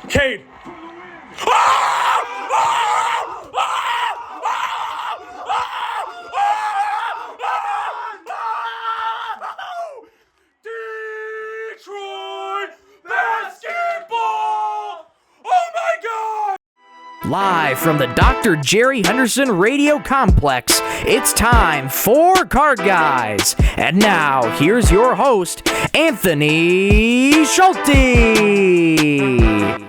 Cade. Detroit basketball! Oh my God! Live from the Dr. Jerry Henderson Radio Complex, it's time for Card Guys. And now, here's your host, Anthony Schulte.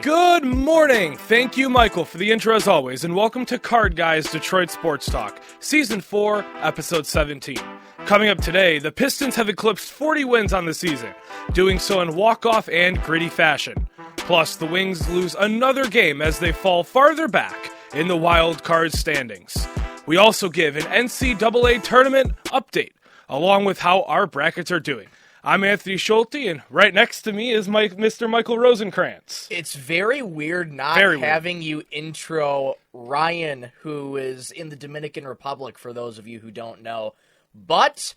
Good morning. Thank you, Michael, for the intro as always, and welcome to Card Guys Detroit Sports Talk, Season 4, Episode 17. Coming up today, the Pistons have eclipsed 40 wins on the season, doing so in walk-off and gritty fashion. Plus, the Wings lose another game as they fall farther back in the wild card standings. We also give an NCAA Tournament update, along with how our brackets are doing. I'm Anthony Schulte, and right next to me is Mr. Michael Rosenkranz. It's very weird having you intro Ryan, who is in the Dominican Republic, for those of you who don't know. But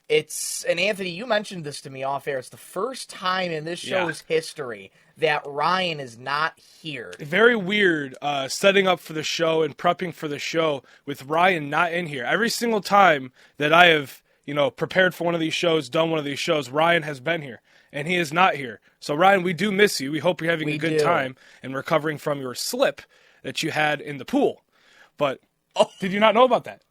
and Anthony, you mentioned this to me off air, it's the first time in this show's history that Ryan is not here. Very weird setting up for the show and prepping for the show with Ryan not in here. Every single time that I have, prepared for one of these shows, done one of these shows, Ryan has been here, and he is not here. So, Ryan, we do miss you. We hope you're having a good time and recovering from your slip that you had in the pool. But did you not know about that?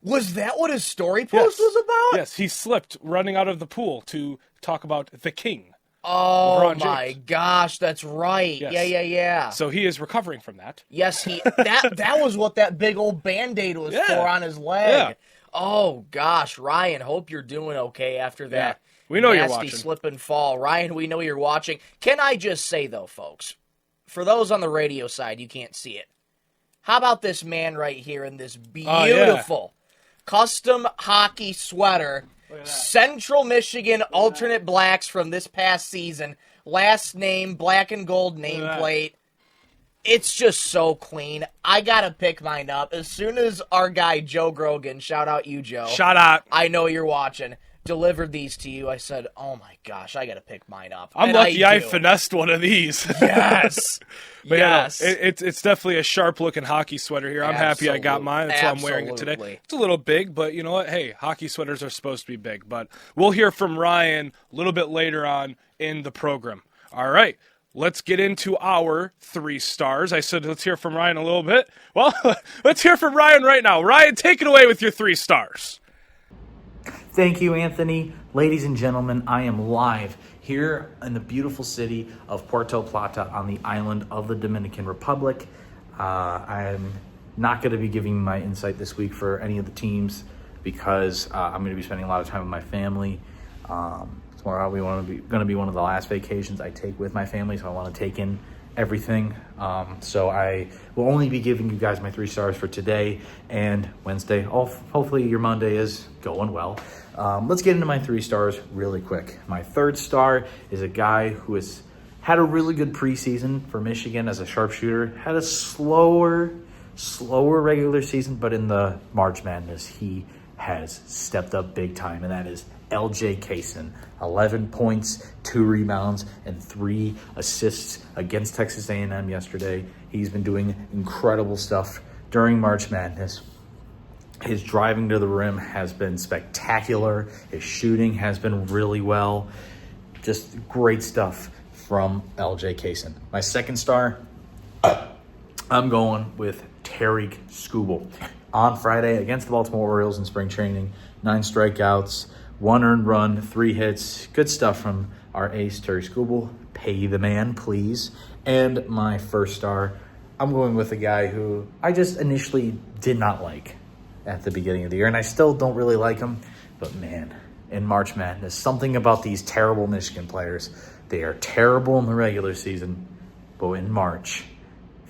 Was that what his story post was about? Yes, he slipped running out of the pool to talk about the King. Oh my gosh, that's right. Yes. Yeah. So he is recovering from that. Yes, that was what that big old Band-Aid was for on his leg. Yeah. Oh gosh, Ryan, hope you're doing okay after that. We know you're nasty watching. Slip and fall. Ryan, we know you're watching. Can I just say though, folks, for those on the radio side, you can't see it. How about this man right here in this beautiful custom hockey sweater? Central Michigan alternate blacks from this past season. Last name, black and gold nameplate. It's just so clean. I gotta pick mine up. As soon as our guy Joe Grogan, shout out you, Joe. Shout out. I know you're watching. Delivered these to you. I said, oh my gosh, I gotta pick mine up. I'm lucky I finessed one of these. Yes. But yes. It's definitely a sharp-looking hockey sweater here. I'm happy I got mine. That's why I'm wearing it today. It's a little big, but you know what? Hey, hockey sweaters are supposed to be big. But we'll hear from Ryan a little bit later on in the program. All right, let's get into our 3 stars. I said let's hear from Ryan a little bit. Well, let's hear from Ryan right now. Ryan, take it away with your 3 stars. Thank you, Anthony. Ladies and gentlemen, I am live here in the beautiful city of Puerto Plata on the island of the Dominican Republic. I am not going to be giving my insight this week for any of the teams because I'm going to be spending a lot of time with my family. It's probably going to be one of the last vacations I take with my family, so I want to take in everything. So I will only be giving you guys my 3 stars for today and Wednesday. Hopefully your Monday is going well. Let's get into my 3 stars really quick. My 3rd star is a guy who has had a really good preseason for Michigan as a sharpshooter. Had a slower regular season, but in the March Madness, he has stepped up big time, and that is LJ Kaysen. 11 points, 2 rebounds, and 3 assists against Texas A&M yesterday. He's been doing incredible stuff during March Madness. His driving to the rim has been spectacular. His shooting has been really well. Just great stuff from LJ Kaysen. My 2nd star, I'm going with Tariq Skubal. On Friday against the Baltimore Orioles in spring training, 9 strikeouts, 1 earned run, 3 hits. Good stuff from our ace, Tariq Skubal. Pay the man, please. And my 1st star, I'm going with a guy who I just initially did not like at the beginning of the year, and I still don't really like him. But man, in March Madness, something about these terrible Michigan players. They are terrible in the regular season, but in March,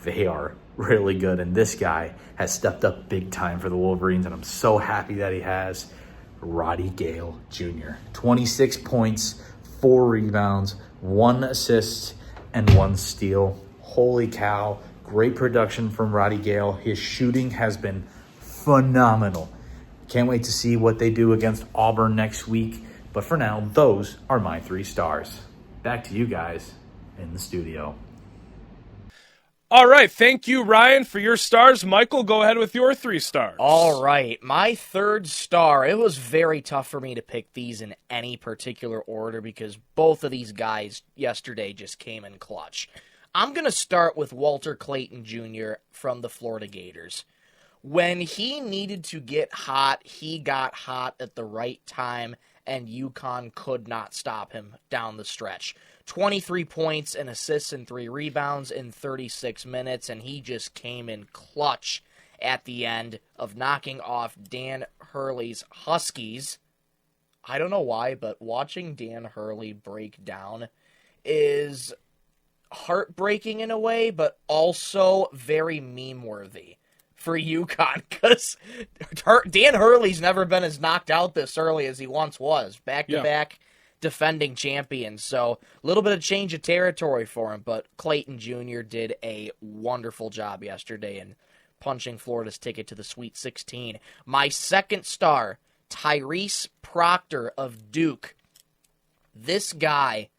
they are really good. And this guy has stepped up big time for the Wolverines, and I'm so happy that he has. Roddy Gale Jr. 26 points, 4 rebounds, 1 assist, and 1 steal. Holy cow. Great production from Roddy Gale. His shooting has been phenomenal. Can't wait to see what they do against Auburn next week. But for now, those are my 3 stars. Back to you guys in the studio. All right, thank you, Ryan, for your stars. Michael, go ahead with your 3 stars. All right, my 3rd star, it was very tough for me to pick these in any particular order because both of these guys yesterday just came in clutch. I'm going to start with Walter Clayton Jr. from the Florida Gators. When he needed to get hot, he got hot at the right time, and UConn could not stop him down the stretch. 23 points and assists and 3 rebounds in 36 minutes, and he just came in clutch at the end of knocking off Dan Hurley's Huskies. I don't know why, but watching Dan Hurley break down is heartbreaking in a way, but also very meme-worthy for UConn, because Dan Hurley's never been as knocked out this early as he once was. Back-to-back defending champion, so a little bit of change of territory for him, but Clayton Jr. did a wonderful job yesterday in punching Florida's ticket to the Sweet 16. My 2nd star, Tyrese Proctor of Duke. This guy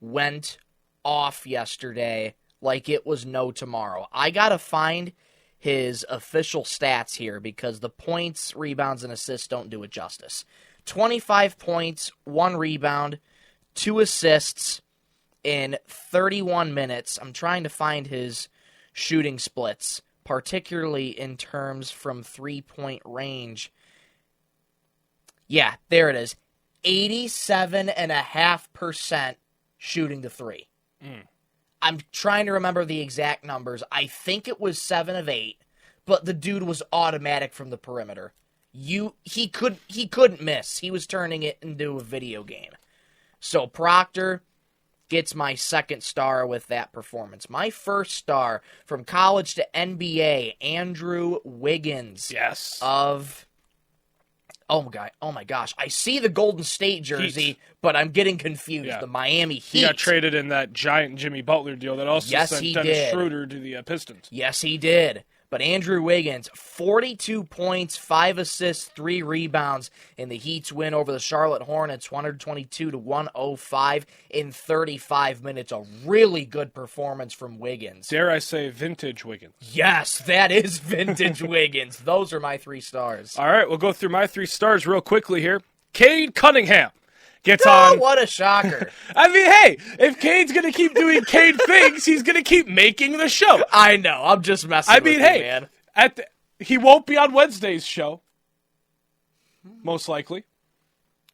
went off yesterday like it was no tomorrow. I gotta find his official stats here because the points, rebounds, and assists don't do it justice. 25 points, 1 rebound, 2 assists in 31 minutes. I'm trying to find his shooting splits, particularly in terms from 3-point range. Yeah, there it is. 87.5% shooting the 3. I'm trying to remember the exact numbers. I think it was 7 of 8, but the dude was automatic from the perimeter. He couldn't miss. He was turning it into a video game. So Proctor gets my 2nd star with that performance. My 1st star from college to NBA, Andrew Wiggins. Yes. Oh my gosh. I see the Golden State jersey, Heat. But I'm getting confused. Yeah. The Miami Heat. He got traded in that giant Jimmy Butler deal that also sent Dennis Schroeder to the Pistons. Yes, he did. But Andrew Wiggins, 42 points, 5 assists, 3 rebounds in the Heat's win over the Charlotte Hornets, 122-105 in 35 minutes. A really good performance from Wiggins. Dare I say vintage Wiggins? Yes, that is vintage Wiggins. Those are my 3 stars. All right, we'll go through my 3 stars real quickly here. Cade Cunningham gets on. What a shocker. I mean, hey, if Cade's going to keep doing Cade things, he's going to keep making the show. I know. I'm just messing with you, man. He won't be on Wednesday's show. Most likely.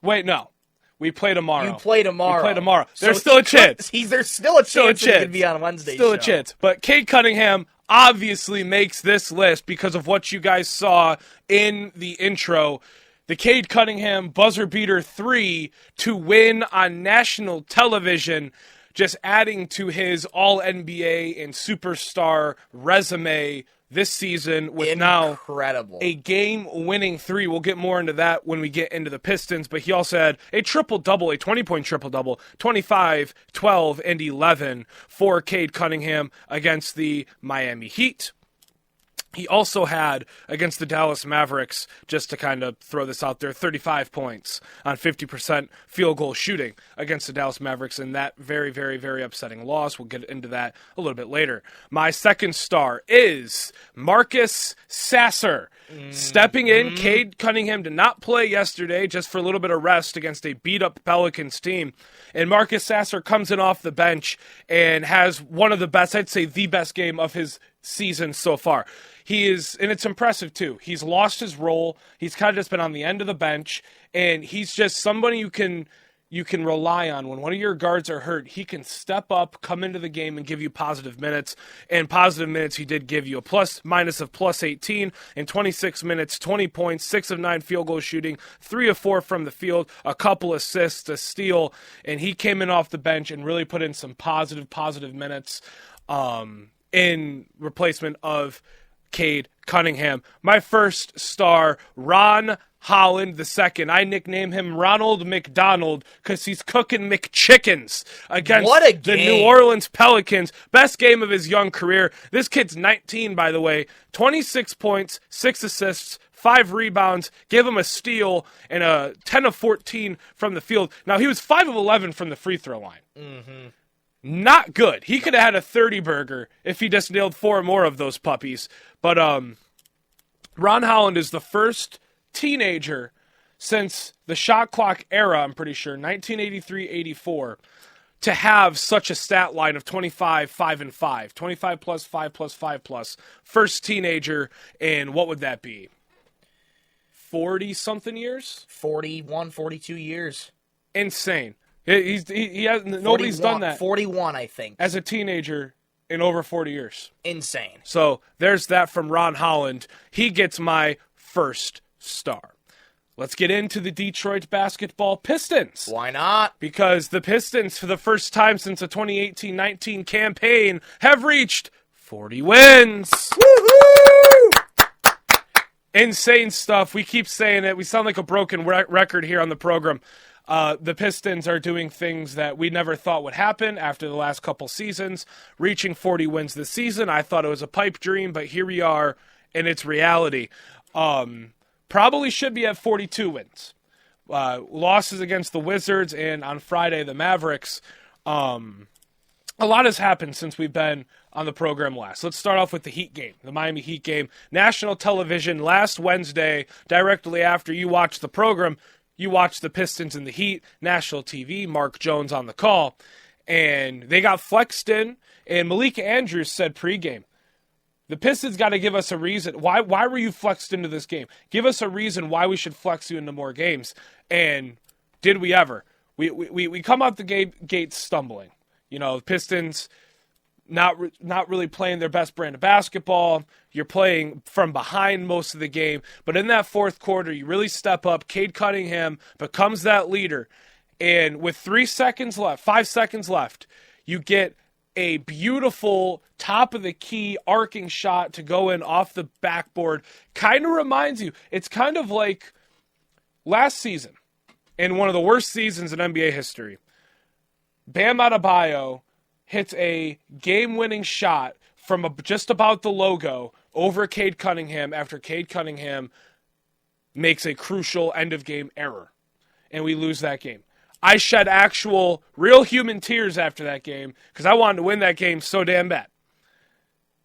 Wait, no. We play tomorrow. You play tomorrow. There's still a chance. There's still a chance he could be on Wednesday's show. Still a chance. But Cade Cunningham obviously makes this list because of what you guys saw in the intro. The Cade Cunningham buzzer beater 3 to win on national television, just adding to his all-NBA and superstar resume this season with Incredible. Now a game-winning 3. We'll get more into that when we get into the Pistons, but he also had a triple-double, a 20-point triple-double, 25, 12, and 11 for Cade Cunningham against the Miami Heat. He also had, against the Dallas Mavericks, just to kind of throw this out there, 35 points on 50% field goal shooting against the Dallas Mavericks in that very, very, very upsetting loss. We'll get into that a little bit later. My 2nd star is Marcus Sasser. Stepping in, Cade Cunningham did not play yesterday just for a little bit of rest against a beat-up Pelicans team. And Marcus Sasser comes in off the bench and has one of the best, I'd say the best game of his season so far. He is, and it's impressive too. He's lost his role. He's kind of just been on the end of the bench, and he's just somebody you can rely on. When one of your guards are hurt, he can step up, come into the game, and give you positive minutes. And positive minutes he did give you. A plus-minus of plus 18 in 26 minutes, 20 points, 6 of 9 field goal shooting, 3 of 4 from the field, a couple assists, a steal, and he came in off the bench and really put in some positive minutes in replacement of Cade Cunningham. My 1st star, Ron Holland II. I nickname him Ronald McDonald because he's cooking McChickens against the New Orleans Pelicans. Best game of his young career. This kid's 19, by the way. 26 points, 6 assists, 5 rebounds, gave him a steal, and a 10 of 14 from the field. Now, he was 5 of 11 from the free throw line. not good. He could have had a 30 burger if he just nailed 4 more of those puppies. But Ron Holland is the first teenager since the shot clock era, I'm pretty sure, 1983-84, to have such a stat line of 25, 5, and 5. 25 plus, 5 plus, 5 plus. First teenager in, what would that be? 40-something years? 41, 42 years. Insane. He has, nobody's done that. 41, I think. As a teenager in over 40 years. Insane. So there's that from Ron Holland. He gets my first star. Let's get into the Detroit basketball Pistons. Why not? Because the Pistons, for the first time since the 2018-19 campaign, have reached 40 wins. Woohoo! Insane stuff. We keep saying it. We sound like a broken record here on the program. The Pistons are doing things that we never thought would happen after the last couple seasons. Reaching 40 wins this season, I thought it was a pipe dream, but here we are, and it's reality. Probably should be at 42 wins. Losses against the Wizards and on Friday the Mavericks. A lot has happened since we've been on the program last. Let's start off with the Heat game, the Miami Heat game. National television last Wednesday, directly after you watched the program, you watched the Pistons and the Heat, national TV, Mark Jones on the call, and they got flexed in, and Malika Andrews said pregame, the Pistons got to give us a reason. Why were you flexed into this game? Give us a reason why we should flex you into more games. And did we ever? We come out the gate stumbling. You know, the Pistons not really playing their best brand of basketball. You're playing from behind most of the game. But in that fourth quarter, you really step up. Cade Cunningham becomes that leader. And with 5 seconds left, you get a beautiful top-of-the-key arcing shot to go in off the backboard. Kind of reminds you, it's kind of like last season, in one of the worst seasons in NBA history. Bam Adebayo hits a game-winning shot from just about the logo over Cade Cunningham after Cade Cunningham makes a crucial end-of-game error, and we lose that game. I shed actual, real human tears after that game because I wanted to win that game so damn bad.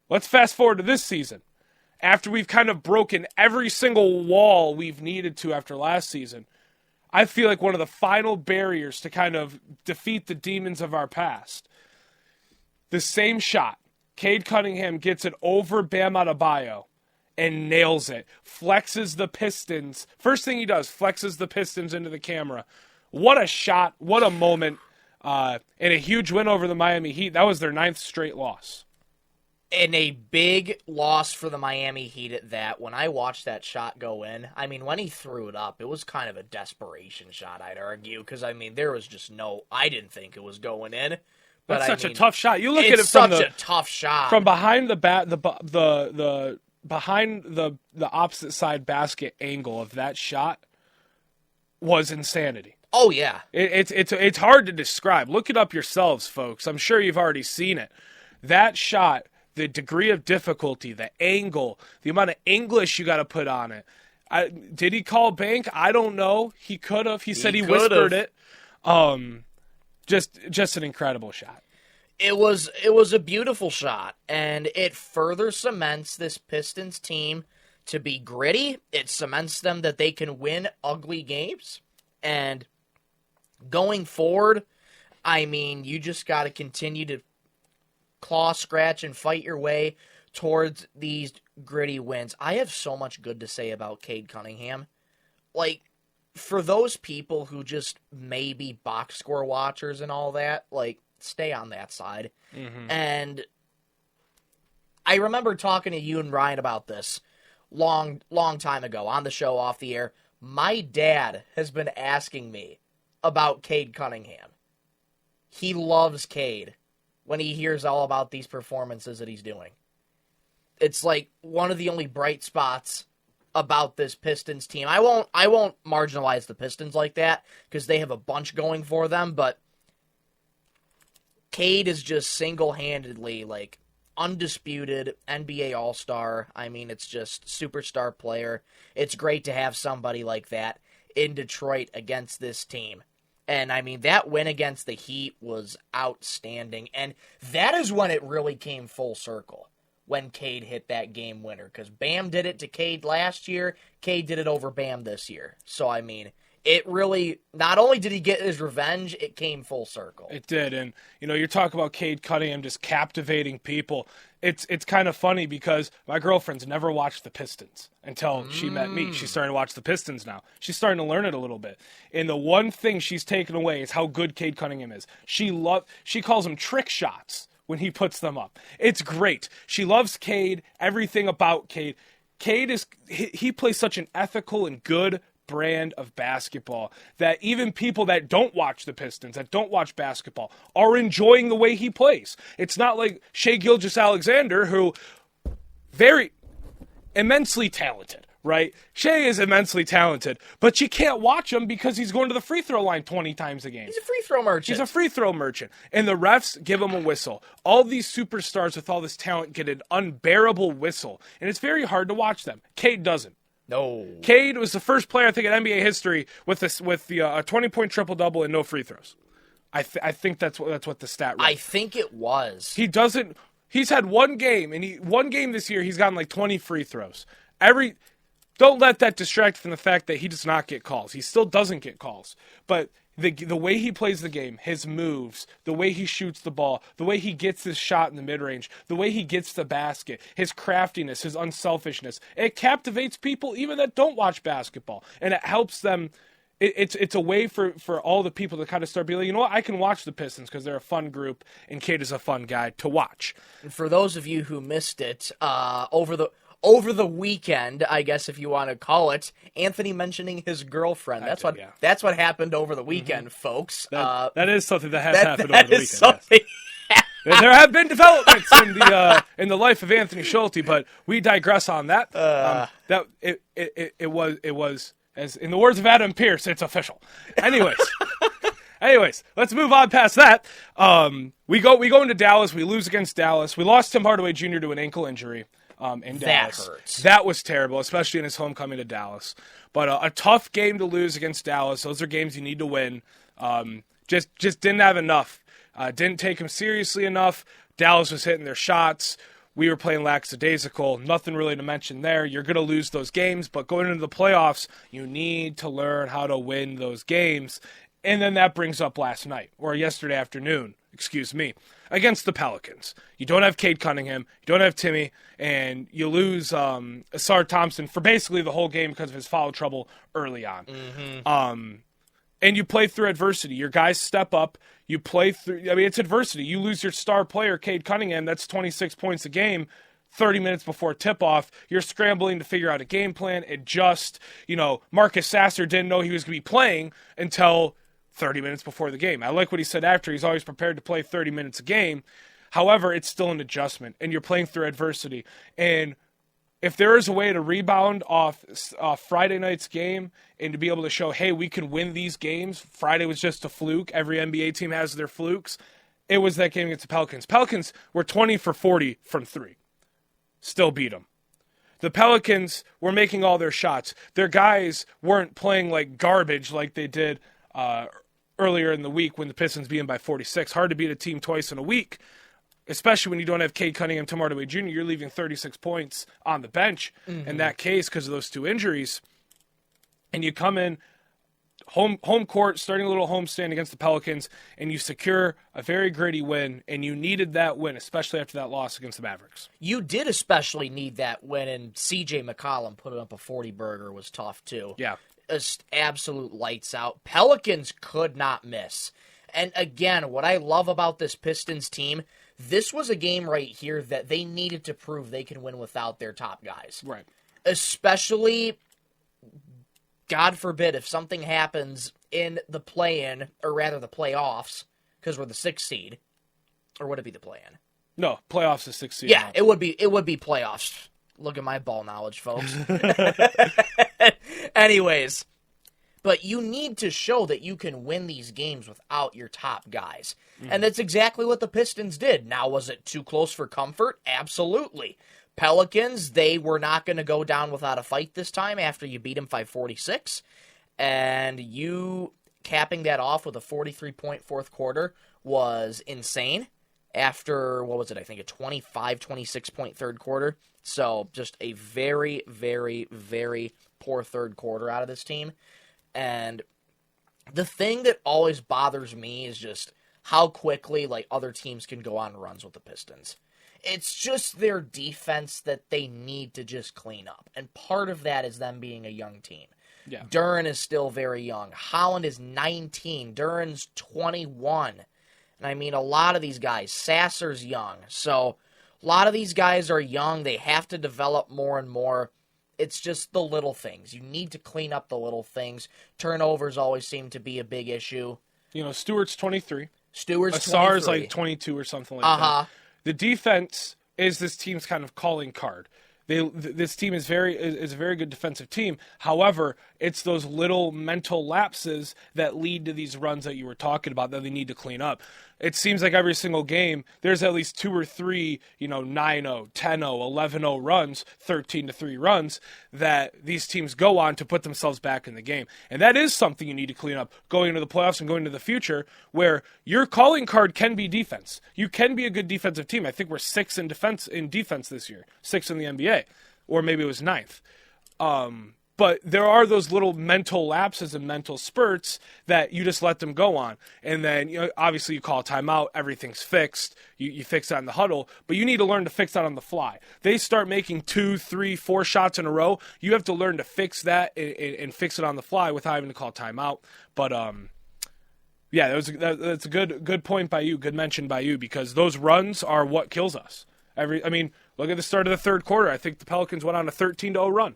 Let's fast forward to this season. After we've kind of broken every single wall we've needed to after last season, I feel like one of the final barriers to kind of defeat the demons of our past. The same shot. Cade Cunningham gets it over Bam Adebayo and nails it. Flexes the Pistons. First thing he does, flexes the Pistons into the camera. What a shot, what a moment, and a huge win over the Miami Heat. That was their 9th straight loss. And a big loss for the Miami Heat at that. When I watched that shot go in, I mean, when he threw it up, it was kind of a desperation shot, I'd argue, because, I mean, there was just I didn't think it was going in. But That's such a tough shot. You look at it from a tough shot. From behind the behind the opposite side basket angle of that shot was insanity. Oh, yeah. It's hard to describe. Look it up yourselves, folks. I'm sure you've already seen it. That shot, the degree of difficulty, the angle, the amount of English you got to put on it. Did he call bank? I don't know. He could have. He said he whispered it. Just an incredible shot. It was a beautiful shot, and it further cements this Pistons team to be gritty. It cements them that they can win ugly games, and going forward, I mean, you just got to continue to claw, scratch, and fight your way towards these gritty wins. I have so much good to say about Cade Cunningham. Like, for those people who just may be box score watchers and all that, like, stay on that side. Mm-hmm. And I remember talking to you and Ryan about this long time ago on the show off the air. My dad has been asking me about Cade Cunningham. He loves Cade when he hears all about these performances that he's doing. It's like one of the only bright spots about this Pistons team. I won't marginalize the Pistons like that because they have a bunch going for them, but Cade is just single-handedly like undisputed NBA All-Star. I mean, it's just superstar player. It's great to have somebody like that in Detroit against this team. And, I mean, that win against the Heat was outstanding. And that is when it really came full circle, when Cade hit that game winner. Because Bam did it to Cade last year. Cade did it over Bam this year. So, I mean, it really, not only did he get his revenge, it came full circle. It did. And, you're talking about Cade Cunningham just captivating people. It's kind of funny because my girlfriend's never watched the Pistons until she met me. She's starting to watch the Pistons now. She's starting to learn it a little bit. And the one thing she's taken away is how good Cade Cunningham is. She calls him trick shots when he puts them up. It's great. She loves Cade, everything about Cade. Cade he plays such an ethical and good brand of basketball that even people that don't watch the Pistons, that don't watch basketball, are enjoying the way he plays. It's not like Shai Gilgeous-Alexander, who very immensely talented, right? Shai is immensely talented, but you can't watch him because he's going to the free throw line 20 times a game. He's a free throw merchant. And the refs give him a whistle. All these superstars with all this talent get an unbearable whistle, and it's very hard to watch them. Cade doesn't. No. Cade was the first player, I think, in NBA history with the 20-point triple-double and no free throws. I think that's what the stat read. I think it was. He doesn't. He's had one game, and one game this year, he's gotten like 20 free throws. Don't let that distract from the fact that he does not get calls. He still doesn't get calls. But the way he plays the game, his moves, the way he shoots the ball, the way he gets his shot in the mid-range, the way he gets the basket, his craftiness, his unselfishness, it captivates people even that don't watch basketball. And it helps them. It's a way for all the people to kind of start being like, you know what, I can watch the Pistons because they're a fun group, and Cade is a fun guy to watch. And for those of you who missed it, over the weekend, I guess if you want to call it, Anthony mentioning his girlfriend. That's what happened over the weekend, folks. That is something that has happened over the weekend. Something yes. There have been developments in the life of Anthony Schulte, but we digress on that. It was, as in the words of Adam Pearce, it's official. Anyways, let's move on past that. We go into Dallas. We lose against Dallas. We lost Tim Hardaway Jr. to an ankle injury. In Dallas. That hurts. That was terrible, especially in his homecoming to Dallas. But a tough game to lose against Dallas. Those are games you need to win. Just didn't have enough. Didn't take him seriously enough. Dallas was hitting their shots. We were playing lackadaisical. Nothing really to mention there. You're going to lose those games, but going into the playoffs, you need to learn how to win those games. And then that brings up last night, or yesterday afternoon, against the Pelicans. You don't have Cade Cunningham, you don't have Timmy, and you lose Asar Thompson for basically the whole game because of his foul trouble early on. Mm-hmm. And you play through adversity. Your guys step up. You play through. I mean, it's adversity. You lose your star player, Cade Cunningham. That's 26 points a game. 30 minutes before tip-off, you're scrambling to figure out a game plan. Marcus Sasser didn't know he was going to be playing until 30 minutes before the game. I like what he said after. He's always prepared to play 30 minutes a game. However, it's still an adjustment, and you're playing through adversity. And if there is a way to rebound off Friday night's game and to be able to show, hey, we can win these games. Friday was just a fluke. Every NBA team has their flukes. It was that game against the Pelicans. Pelicans were 20 for 40 from three. Still beat them. The Pelicans were making all their shots. Their guys weren't playing like garbage like they did earlier in the week when the Pistons beat them by 46. Hard to beat a team twice in a week, especially when you don't have Cade Cunningham, Tim Hardaway Jr. You're leaving 36 points on the bench in that case because of those two injuries. And you come in home court, starting a little homestand against the Pelicans, and you secure a very gritty win, and you needed that win, especially after that loss against the Mavericks. You did especially need that win, and C.J. McCollum putting up a 40-burger was tough, too. Yeah. Just absolute lights out. Pelicans could not miss. And again, what I love about this Pistons team, this was a game right here that they needed to prove they can win without their top guys. Right. Especially, God forbid, if something happens in the play-in, or rather the playoffs, because we're the 6th seed. Or would it be the play-in? No, playoffs is 6th seed. Yeah, it would be playoffs. Look at my ball knowledge, folks. Anyways, but you need to show that you can win these games without your top guys. Mm-hmm. And that's exactly what the Pistons did. Now, was it too close for comfort? Absolutely. Pelicans, they were not going to go down without a fight this time after you beat them 546. And you capping that off with a 43-point fourth quarter was insane after, what was it, I think a 25, 26-point third quarter. So just a very, very, very poor third quarter out of this team. And the thing that always bothers me is just how quickly like other teams can go on runs with the Pistons. It's just their defense that they need to just clean up. And part of that is them being a young team. Yeah. Duren is still very young. Holland is 19. Duren's 21. And I mean, a lot of these guys, Sasser's young. So a lot of these guys are young. They have to develop more and more. It's just the little things. You need to clean up the little things. Turnovers always seem to be a big issue. Stewart's 23. Stewart's Asar's 23. like 22 or something like that. The defense is this team's kind of calling card. This team is a very good defensive team. However, it's those little mental lapses that lead to these runs that you were talking about that they need to clean up. It seems like every single game, there's at least 2 or 3, 9-0, 10-0, 11-0 runs, 13-3 runs that these teams go on to put themselves back in the game. And that is something you need to clean up going into the playoffs and going into the future, where your calling card can be defense. You can be a good defensive team. I think we're 6th in defense this year, 6th in the NBA, or maybe it was 9th. But there are those little mental lapses and mental spurts that you just let them go on. And then, obviously you call a timeout, everything's fixed. You fix that in the huddle, but you need to learn to fix that on the fly. They start making 2, 3, 4 shots in a row. You have to learn to fix that and fix it on the fly without having to call timeout. But, yeah, that's a good point by you, good mention by you, because those runs are what kills us. Look at the start of the third quarter. I think the Pelicans went on a 13-0 run.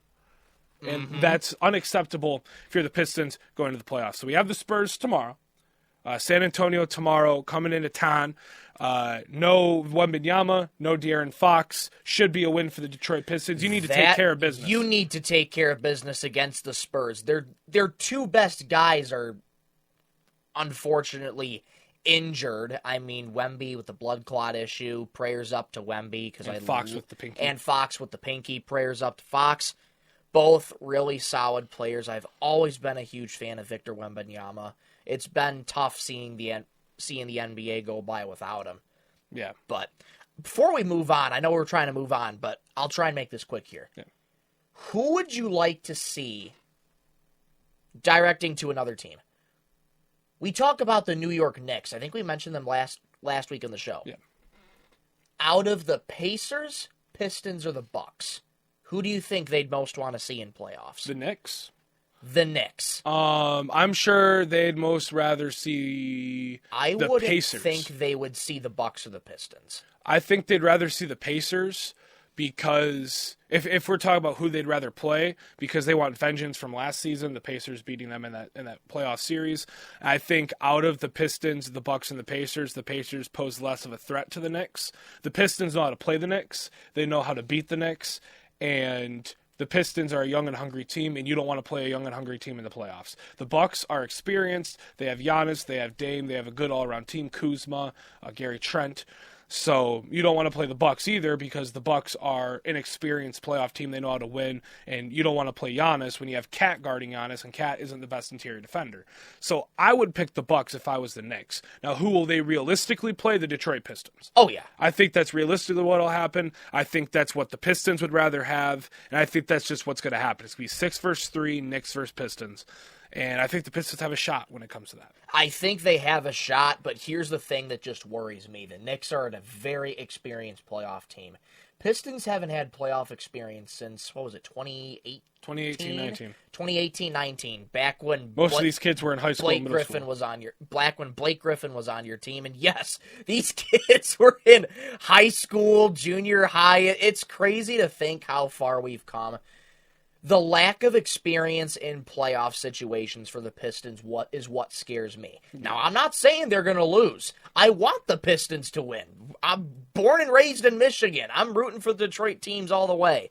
And that's unacceptable if you're the Pistons going to the playoffs. So we have the Spurs tomorrow. San Antonio tomorrow coming into town. No Wembanyama, no De'Aaron Fox. Should be a win for the Detroit Pistons. You need to take care of business. You need to take care of business against the Spurs. Their 2 best guys are unfortunately injured. I mean, Wemby with the blood clot issue. Prayers up to Wemby. Fox with the pinky. And Fox with the pinky. Prayers up to Fox. Both really solid players. I've always been a huge fan of Victor Wembanyama. It's been tough seeing the NBA go by without him. Yeah. But before we move on, I know we're trying to move on, but I'll try and make this quick here. Yeah. Who would you like to see directing to another team? We talk about the New York Knicks. I think we mentioned them last week on the show. Yeah. Out of the Pacers, Pistons, or the Bucks, who do you think they'd most want to see in playoffs? The Knicks. The Knicks. I'm sure they'd most rather see the Pacers. I wouldn't think they would see the Bucks or the Pistons. I think they'd rather see the Pacers because if we're talking about who they'd rather play, because they want vengeance from last season, the Pacers beating them in that playoff series. I think out of the Pistons, the Bucks, and the Pacers pose less of a threat to the Knicks. The Pistons know how to play the Knicks. They know how to beat the Knicks. And the Pistons are a young and hungry team, and you don't want to play a young and hungry team in the playoffs. The Bucks are experienced. They have Giannis. They have Dame. They have a good all-around team, Kuzma, Gary Trent. So you don't want to play the Bucks either because the Bucks are an experienced playoff team. They know how to win, and you don't want to play Giannis when you have Cat guarding Giannis, and Cat isn't the best interior defender. So I would pick the Bucks if I was the Knicks. Now, who will they realistically play? The Detroit Pistons. Oh, yeah. I think that's realistically what will happen. I think that's what the Pistons would rather have, and I think that's just what's going to happen. It's going to be 6-3, Knicks versus Pistons. And I think the Pistons have a shot when it comes to that. I think they have a shot, but here's the thing that just worries me. The Knicks are a very experienced playoff team. Pistons haven't had playoff experience since, 2018-19. 2018-19, back when most of these kids were in high school and middle school. When Blake Griffin was on your team. And yes, these kids were in high school, junior high. It's crazy to think how far we've come. The lack of experience in playoff situations for the Pistons is what scares me. Now, I'm not saying they're going to lose. I want the Pistons to win. I'm born and raised in Michigan. I'm rooting for the Detroit teams all the way.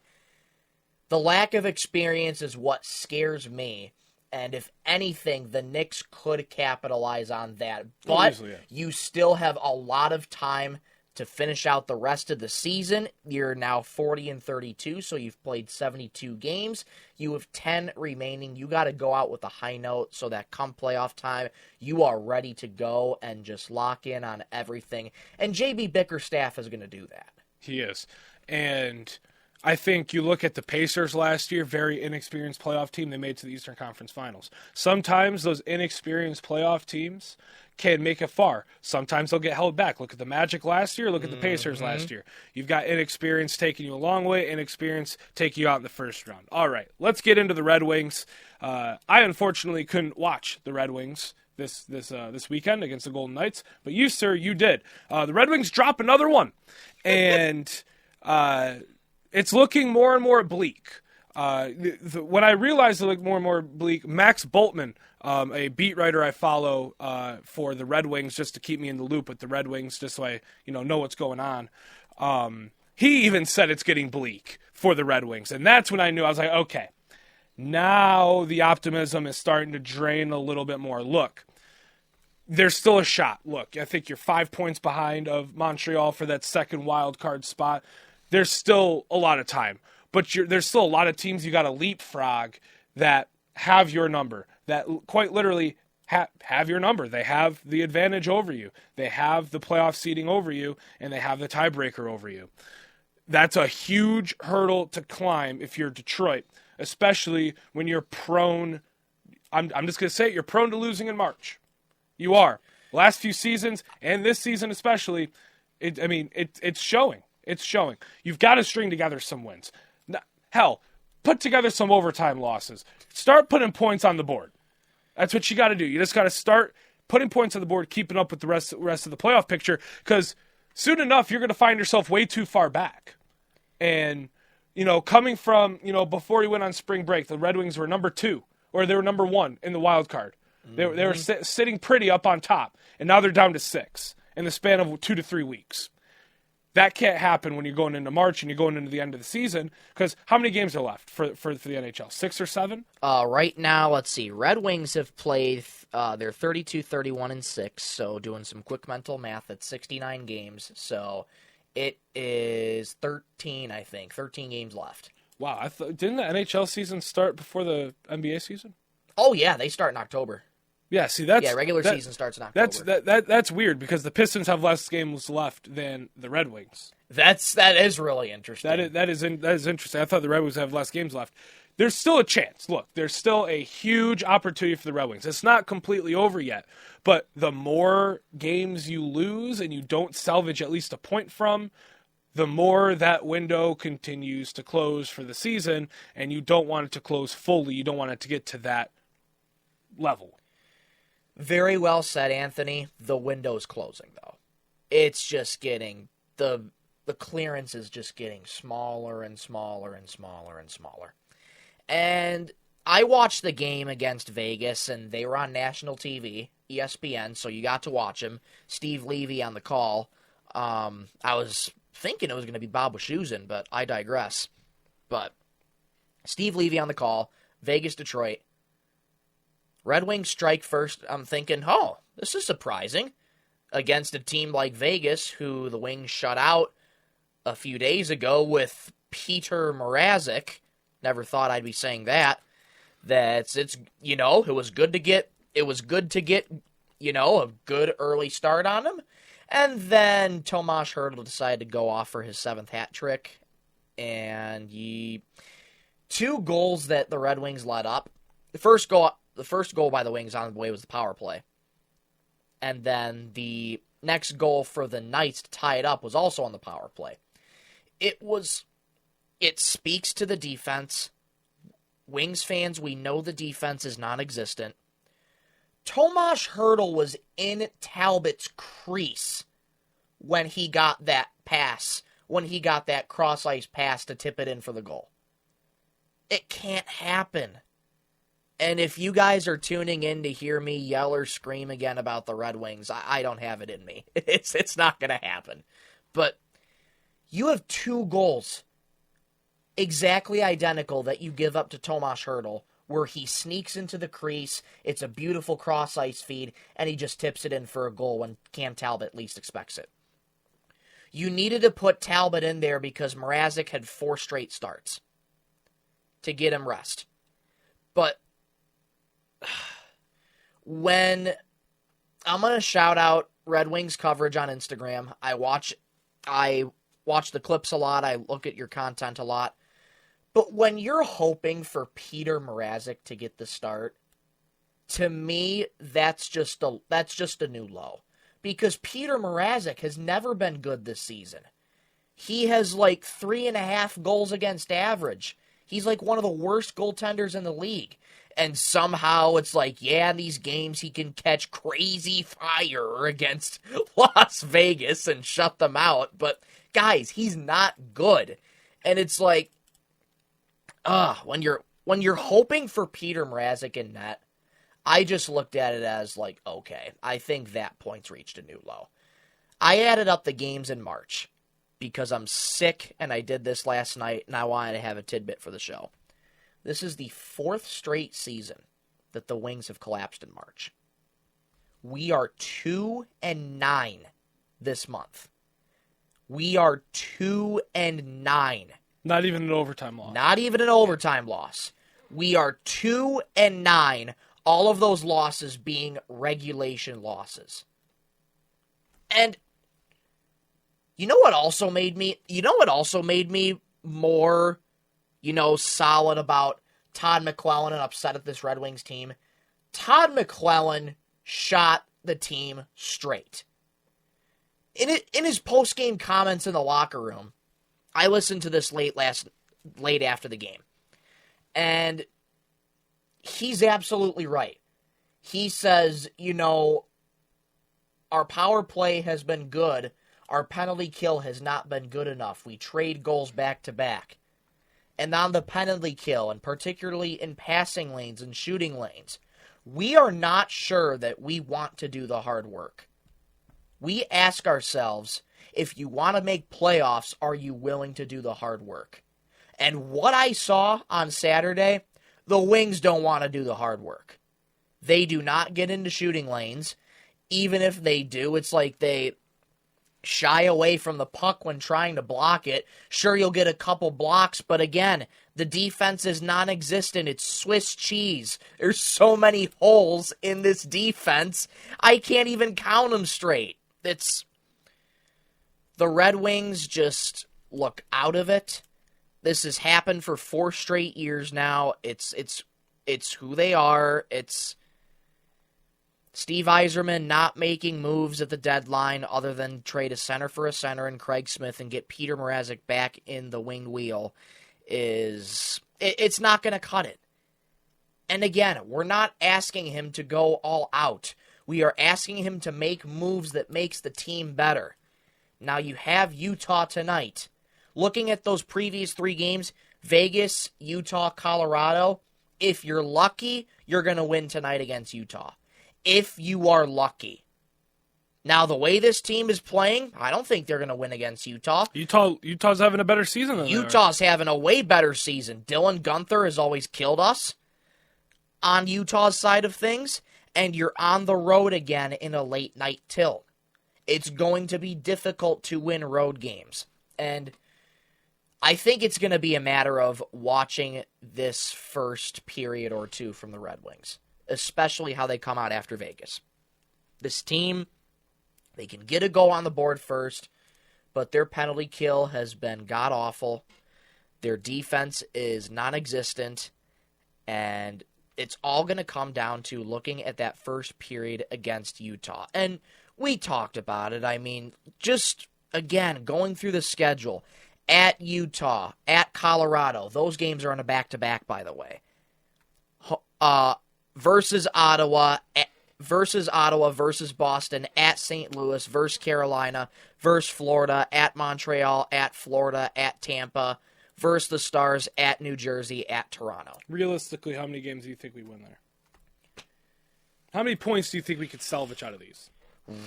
The lack of experience is what scares me. And if anything, the Knicks could capitalize on that. But you still have a lot of time To finish out the rest of the season, you're now 40-32, so you've played 72 games. You have 10 remaining. You got to go out with a high note so that come playoff time, you are ready to go and just lock in on everything. And JB Bickerstaff is going to do that. He is. And I think you look at the Pacers last year, very inexperienced playoff team. They made it to the Eastern Conference Finals. Sometimes those inexperienced playoff teams can make it far. Sometimes they'll get held back. Look at the Magic last year. Look at the Pacers last year. You've got inexperience taking you a long way, inexperience taking you out in the first round. All right, let's get into the Red Wings. I unfortunately couldn't watch the Red Wings this weekend against the Golden Knights, but you, sir, you did. The Red Wings drop another one, and it's looking more and more bleak. When I realized it looked more and more bleak, Max Bultman, a beat writer I follow for the Red Wings, just to keep me in the loop with the Red Wings, just so I know what's going on. He even said it's getting bleak for the Red Wings, and that's when I knew. I was like, okay, now the optimism is starting to drain a little bit more. Look, there's still a shot. Look, I think you're 5 points behind of Montreal for that second wild card spot. There's still a lot of time. But there's still a lot of teams you got to leapfrog that have your number, that quite literally have your number. They have the advantage over you. They have the playoff seeding over you, and they have the tiebreaker over you. That's a huge hurdle to climb if you're Detroit, especially when you're prone. I'm just going to say it, you're prone to losing in March. You are. Last few seasons, and this season especially, it's showing. It's showing. You've got to string together some wins. Hell, put together some overtime losses. Start putting points on the board. That's what you got to do. You just got to start putting points on the board, keeping up with the rest of the playoff picture, because soon enough you're going to find yourself way too far back. And, coming from, before we went on spring break, the Red Wings were number 2, or they were number 1 in the wild card. They were sitting pretty up on top, and now they're down to 6 in the span of 2 to 3 weeks. That can't happen when you're going into March and you're going into the end of the season, because how many games are left for the NHL? 6 or 7? Right now, let's see. Red Wings have played, they're 32, 31, and 6, so doing some quick mental math, that's 69 games. So it is 13, I think. 13 games left. Wow. Didn't the NHL season start before the NBA season? Oh, yeah, they start in October. Yeah, see, regular season starts in October. That's weird, because the Pistons have less games left than the Red Wings. That is really interesting. That is interesting. I thought the Red Wings have less games left. There's still a chance. Look, there's still a huge opportunity for the Red Wings. It's not completely over yet, but the more games you lose and you don't salvage at least a point from, the more that window continues to close for the season, and you don't want it to close fully. You don't want it to get to that level. Very well said, Anthony. The window's closing, though. It's just getting, the clearance is just getting smaller and smaller and smaller and smaller. And I watched the game against Vegas, and they were on national TV, ESPN, so you got to watch them. Steve Levy on the call. I was thinking it was going to be Bob Wischusen, but I digress. But Steve Levy on the call, Vegas, Detroit. Red Wings strike first. I'm thinking, oh, this is surprising. Against a team like Vegas, who the Wings shut out a few days ago with Peter Mrazek. Never thought I'd be saying that. It was good to get a good early start on him. And then Tomas Hertl decided to go off for his 7th hat trick. And 2 goals that the Red Wings let up. The first goal by the Wings on the way was the power play. And then the next goal for the Knights to tie it up was also on the power play. It speaks to the defense. Wings fans, we know the defense is non-existent. Tomas Hertl was in Talbot's crease when he got that pass, when he got that cross-ice pass to tip it in for the goal. It can't happen. And if you guys are tuning in to hear me yell or scream again about the Red Wings, I don't have it in me. It's not going to happen. But you have 2 goals exactly identical that you give up to Tomas Hertl, where he sneaks into the crease, it's a beautiful cross-ice feed, and he just tips it in for a goal when Cam Talbot least expects it. You needed to put Talbot in there because Mrazek had 4 straight starts to get him rest. But when I'm going to shout out Red Wings coverage on Instagram, I watch the clips a lot. I look at your content a lot. But when you're hoping for Peter Mrazek to get the start, to me, that's just a new low. Because Peter Mrazek has never been good this season. He has like 3.5 goals against average. He's like one of the worst goaltenders in the league. And somehow it's like, yeah, in these games he can catch crazy fire against Las Vegas and shut them out. But guys, he's not good. And it's like, when you're hoping for Peter Mrazek in net, I just looked at it as like, okay, I think that point's reached a new low. I added up the games in March because I'm sick, and I did this last night, and I wanted to have a tidbit for the show. This is the 4th straight season that the Wings have collapsed in March. We are 2-9 this month. We are 2-9. Not even an overtime loss. Not even an overtime loss. We are 2-9. All of those losses being regulation losses. And you know what also made me more, solid about Todd McClellan and upset at this Red Wings team? Todd McClellan shot the team straight. In his post-game comments in the locker room, I listened to this late after the game. And he's absolutely right. He says, our power play has been good. Our penalty kill has not been good enough. We trade goals back to back. And on the penalty kill, and particularly in passing lanes and shooting lanes, we are not sure that we want to do the hard work. We ask ourselves, if you want to make playoffs, are you willing to do the hard work? And what I saw on Saturday, the Wings don't want to do the hard work. They do not get into shooting lanes. Even if they do, it's like they shy away from the puck when trying to block it. Sure, you'll get a couple blocks, but again, the defense is non-existent. It's Swiss cheese. There's so many holes in this defense, I can't even count them straight. The Red Wings just look out of it. This has happened for 4 straight years now. It's who they are. It's Steve Yzerman not making moves at the deadline other than trade a center for a center and Craig Smith and get Peter Mrazek back in the winged wheel. It's not going to cut it. And again, we're not asking him to go all out. We are asking him to make moves that makes the team better. Now you have Utah tonight. Looking at those previous 3 games, Vegas, Utah, Colorado, if you're lucky, you're going to win tonight against Utah. If you are lucky. Now, the way this team is playing, I don't think they're going to win against Utah. Utah's having a better season than they are. Utah's having a way better season. Dylan Guenther has always killed us on Utah's side of things, and you're on the road again in a late-night tilt. It's going to be difficult to win road games. And I think it's going to be a matter of watching this first period or two from the Red Wings, especially how they come out after Vegas. This team, they can get a goal on the board first, but their penalty kill has been god-awful. Their defense is non-existent, and it's all going to come down to looking at that first period against Utah. And we talked about it. I mean, just, again, going through the schedule, at Utah, at Colorado, those games are on a back-to-back, by the way. Versus Ottawa, versus Boston, at St. Louis, versus Carolina, versus Florida, at Montreal, at Florida, at Tampa, versus the Stars, at New Jersey, at Toronto. Realistically, how many games do you think we win there? How many points do you think we could salvage out of these?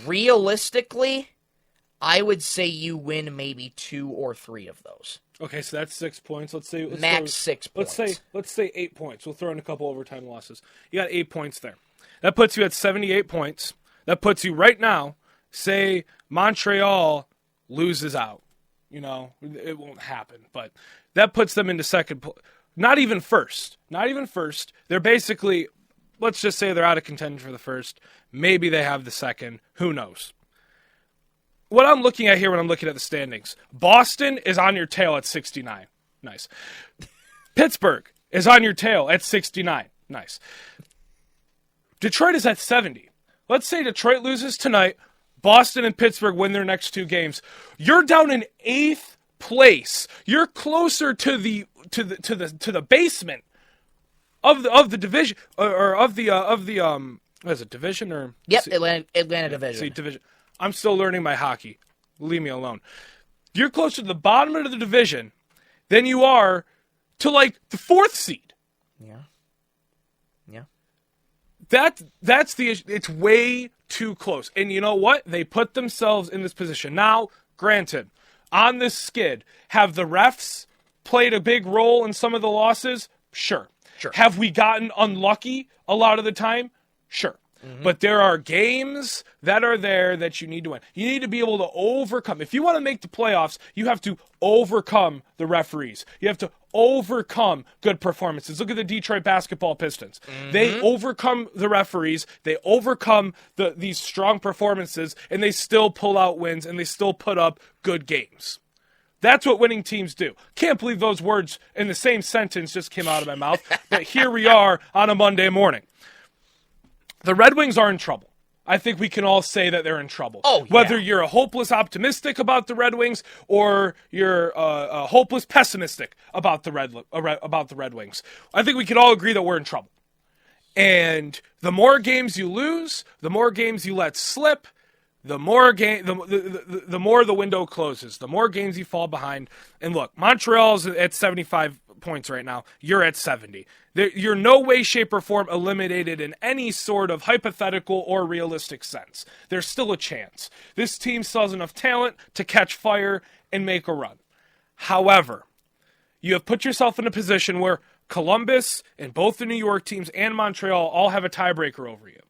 Realistically, I would say you win maybe 2 or 3 of those. Okay, so that's 6 points. Let's 6 points. Let's say 8 points. We'll throw in a couple overtime losses. You got 8 points there. That puts you at 78 points. That puts you right now, say Montreal loses out. It won't happen, but that puts them into second. Not even first. They're basically, let's just say they're out of contention for the first. Maybe they have the second. Who knows? What I'm looking at here when I'm looking at the standings, Boston is on your tail at 69. Nice. Pittsburgh is on your tail at 69. Nice. Detroit is at 70. Let's say Detroit loses tonight. Boston and Pittsburgh win their next 2 games. You're down in 8th place. You're closer to the basement of the division or of the what is it, division or Atlanta division. See, division. I'm still learning my hockey. Leave me alone. You're closer to the bottom of the division than you are to like the 4th seed. Yeah. That's the issue. It's way too close. And you know what? They put themselves in this position. Now, granted, on this skid, have the refs played a big role in some of the losses? Sure. Have we gotten unlucky a lot of the time? Sure. Mm-hmm. But there are games that are there that you need to win. You need to be able to overcome. If you want to make the playoffs, you have to overcome the referees. You have to overcome good performances. Look at the Detroit basketball Pistons. Mm-hmm. They overcome the referees. They overcome these strong performances, and they still pull out wins, and they still put up good games. That's what winning teams do. Can't believe those words in the same sentence just came out of my mouth, but here we are on a Monday morning. The Red Wings are in trouble. I think we can all say that they're in trouble. Oh, yeah. Whether you're a hopeless optimistic about the Red Wings or you're a hopeless pessimistic about the Red Wings, I think we can all agree that we're in trouble. And the more games you lose, the more games you let slip, the more the window closes, the more games you fall behind. And look, Montreal's at 75 points right now. You're at 70. You're no way, shape, or form eliminated in any sort of hypothetical or realistic sense. There's still a chance. This team still has enough talent to catch fire and make a run. However, you have put yourself in a position where Columbus and both the New York teams and Montreal all have a tiebreaker over you.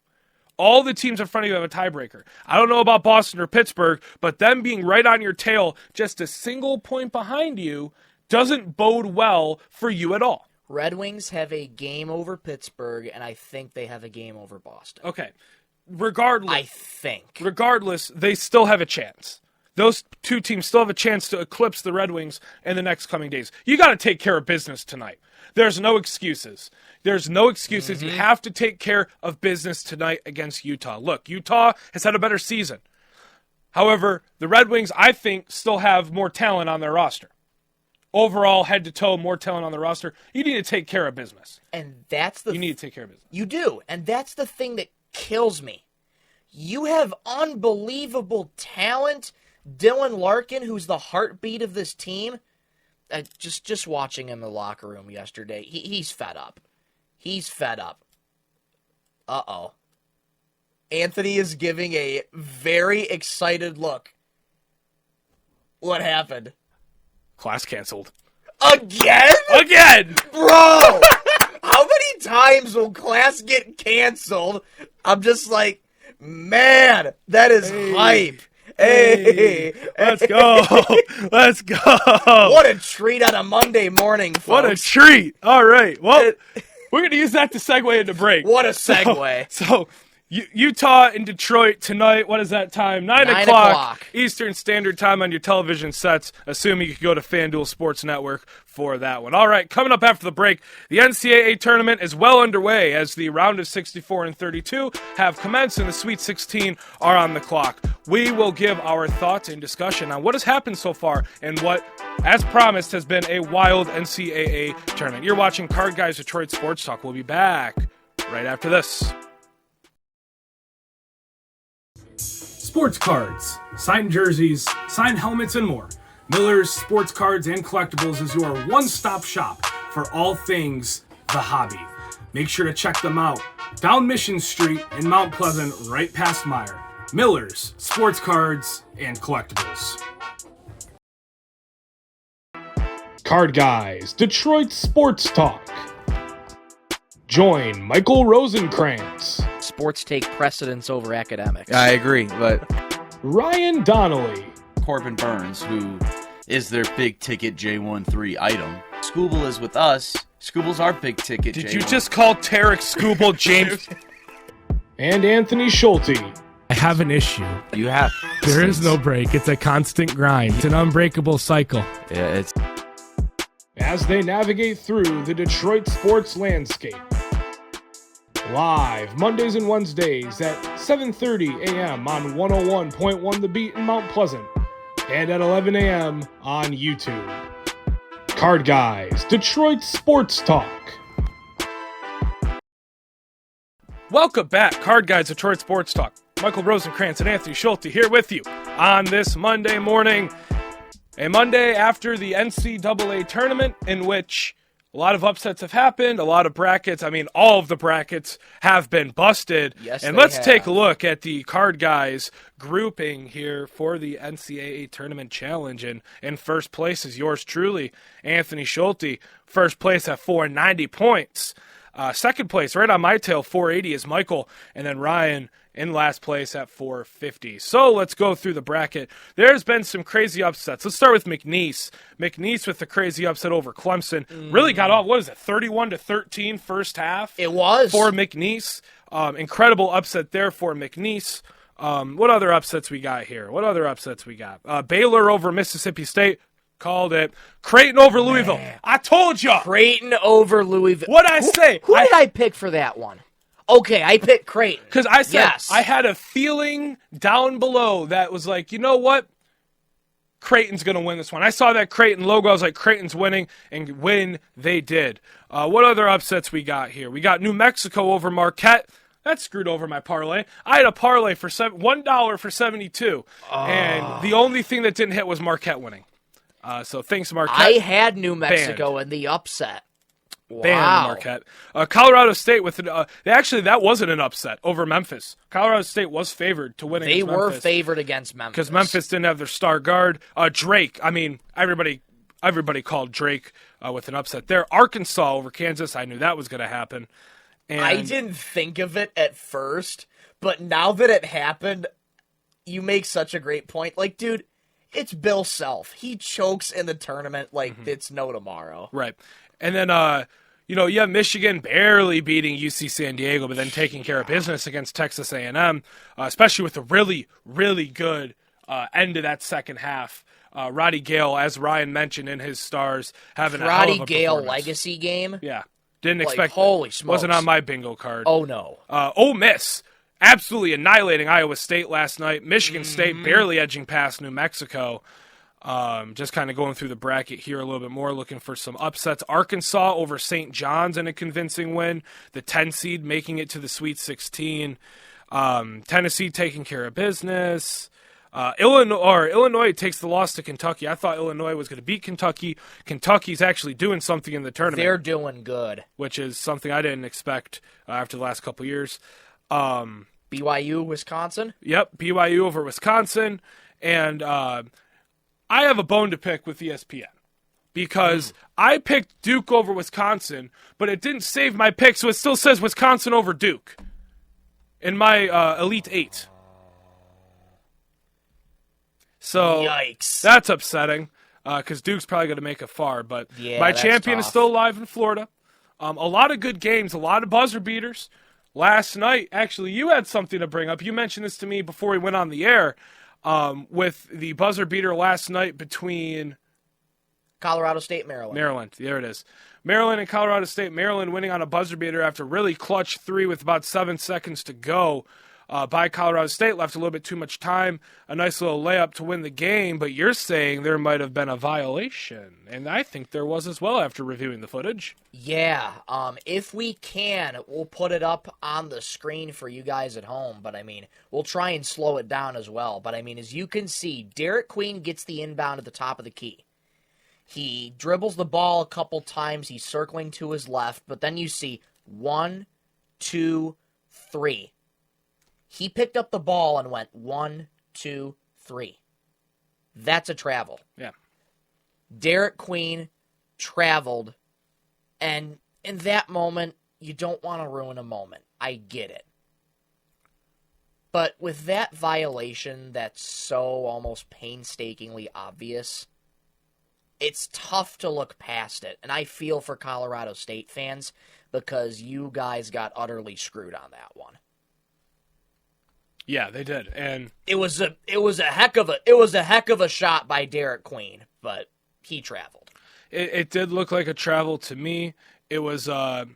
All the teams in front of you have a tiebreaker. I don't know about Boston or Pittsburgh, but them being right on your tail, just a single point behind you, doesn't bode well for you at all. Red Wings have a game over Pittsburgh, and I think they have a game over Boston. Okay. Regardless, they still have a chance. Those 2 teams still have a chance to eclipse the Red Wings in the next coming days. You got to take care of business tonight. There's no excuses. Mm-hmm. You have to take care of business tonight against Utah. Look, Utah has had a better season. However, the Red Wings, I think, still have more talent on their roster. Overall, head to toe, more talent on the roster. You need to take care of business. And you need to take care of business. You do, and that's the thing that kills me. You have unbelievable talent. Dylan Larkin, who's the heartbeat of this team. Just watching him in the locker room yesterday, he's fed up. He's fed up. Uh-oh. Anthony is giving a very excited look. What happened? Class canceled. Again? Again! Bro! How many times will class get canceled? I'm just like, man, that is hype. Hey, let's go. Let's go. What a treat on a Monday morning, folks. What a treat. All right. Well, we're going to use that to segue into break. What a segue. So Utah and Detroit tonight. What is that time? 9 o'clock Eastern Standard Time on your television sets, assuming you can go to FanDuel Sports Network for that one. All right, coming up after the break, the NCAA Tournament is well underway as the round of 64 and 32 have commenced and the Sweet 16 are on the clock. We will give our thoughts and discussion on what has happened so far and what, as promised, has been a wild NCAA tournament. You're watching Card Guys Detroit Sports Talk. We'll be back right after this. Sports cards, signed jerseys, signed helmets, and more. Miller's Sports Cards and Collectibles is your one-stop shop for all things the hobby. Make sure to check them out down Mission Street in Mount Pleasant, right past Meyer. Miller's Sports Cards and Collectibles. Card Guys, Detroit Sports Talk. Join Michael Rosenkranz. Sports take precedence over academics. I agree, but Ryan Donnelly. Corbin Burns, who is their big-ticket J13 item. Scooble is with us. Scooble's our big-ticket Did J1. you just call Tarek Scooble James? And Anthony Schulte. I have an issue. You have. There is no break. It's a constant grind. It's an unbreakable cycle. Yeah, it's... As they navigate through the Detroit sports landscape. Live Mondays and Wednesdays at 7:30 a.m. on 101.1 The Beat in Mount Pleasant and at 11 a.m. on YouTube. Card Guys, Detroit Sports Talk. Welcome back, Card Guys, Detroit Sports Talk. Michael Rosenkranz and Anthony Schulte here with you on this Monday morning. A Monday after the NCAA Tournament, in which a lot of upsets have happened, a lot of brackets. I mean, all of the brackets have been busted. Yes, and they let's have. take a look at the Card Guys grouping here for the NCAA Tournament Challenge. And in first place is yours truly, Anthony Schulte. First place at 490 points. Second place, right on my tail, 480 is Michael. And then Ryan in last place at 450. So let's go through the bracket. There's been some crazy upsets. Let's start with McNeese. McNeese with the crazy upset over Clemson. Really got off, 31-13 first half? It was. For McNeese. Incredible upset there for McNeese. What other upsets we got here? Baylor over Mississippi State. Called it. Creighton over Louisville. I told you. Creighton over Louisville. What'd I say? Who did I pick for that one? Okay, I picked Creighton. Because I said, yes. I had a feeling down below that was like, you know what? Creighton's going to win this one. I saw that Creighton logo. I was like, Creighton's winning, and win they did. What other upsets we got here? We got New Mexico over Marquette. That screwed over my parlay. I had a parlay for $1 for 72, and the only thing that didn't hit was Marquette winning. So thanks, Marquette. I had New Mexico in the upset. Wow. Banned Marquette. Colorado State with actually that wasn't an upset over Memphis. Colorado State was favored to win. They were favored against Memphis because Memphis didn't have their star guard. Drake. I mean, everybody called Drake with an upset there. Arkansas over Kansas. I knew that was going to happen. And I didn't think of it at first, but now that it happened, you make such a great point. Like, dude, it's Bill Self. He chokes in the tournament like it's no tomorrow. Right. And then, you have Michigan barely beating UC San Diego, but then taking care of business against Texas A&M, especially with a really, really good end of that second half. Roddy Gale, as Ryan mentioned in his stars, having a hell of a Roddy Gale performance. legacy game? Yeah. Didn't expect. Holy smokes. Wasn't on my bingo card. Oh, no. Ole Miss absolutely annihilating Iowa State last night. Michigan State barely edging past New Mexico. Just kind of going through the bracket here a little bit more, looking for some upsets. Arkansas over St. John's in a convincing win. The 10 seed making it to the Sweet 16. Tennessee taking care of business. Illinois takes the loss to Kentucky. I thought Illinois was going to beat Kentucky. Kentucky's actually doing something in the tournament. They're doing good. Which is something I didn't expect after the last couple years. BYU, Wisconsin? Yep, BYU over Wisconsin. And I have a bone to pick with ESPN because I picked Duke over Wisconsin, but it didn't save my pick, so it still says Wisconsin over Duke in my Elite Eight. So Yikes. That's upsetting because Duke's probably going to make it far, but my champion is still alive in Florida. A lot of good games, a lot of buzzer beaters. Last night, actually, you had something to bring up. You mentioned this to me before we went on the air. With the buzzer beater last night between Colorado State, Maryland. Maryland, there it is. Maryland and Colorado State. Maryland winning on a buzzer beater after really clutch 3 with about 7 seconds to go by Colorado State. Left a little bit too much time. A nice little layup to win the game, but you're saying there might have been a violation, and I think there was as well after reviewing the footage. Yeah, if we can, we'll put it up on the screen for you guys at home, but I mean, we'll try and slow it down as well. But I mean, as you can see, Derek Queen gets the inbound at the top of the key. He dribbles the ball a couple times, he's circling to his left, but then you see 1, 2, 3. He picked up the ball and went 1, 2, 3. That's a travel. Yeah. Derek Queen traveled, and in that moment, you don't want to ruin a moment. I get it. But with that violation that's so almost painstakingly obvious, it's tough to look past it. And I feel for Colorado State fans because you guys got utterly screwed on that one. Yeah, they did. And it was a heck of a shot by Derek Queen, but he traveled. It did look like a travel to me. It was a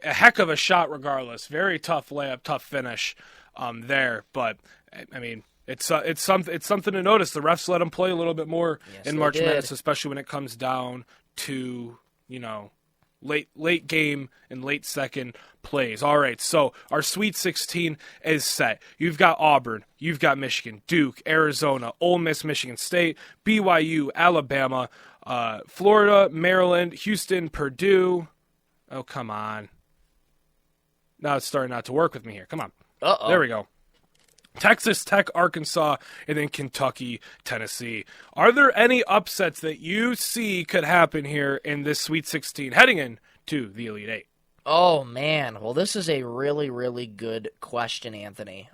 heck of a shot regardless. Very tough layup, tough finish there. But, I mean, it's something to notice. The refs let him play a little bit more in March Madness, especially when it comes down to, late game and late second plays. All right, so our Sweet 16 is set. You've got Auburn, you've got Michigan, Duke, Arizona, Ole Miss, Michigan State, BYU, Alabama, Florida, Maryland, Houston, Purdue. Oh, come on. Now it's starting not to work with me here. Come on. Uh-oh. There we go. Texas Tech, Arkansas, and then Kentucky, Tennessee. Are there any upsets that you see could happen here in this Sweet 16 heading into the Elite Eight? Oh, man. Well, this is a really, really good question, Anthony.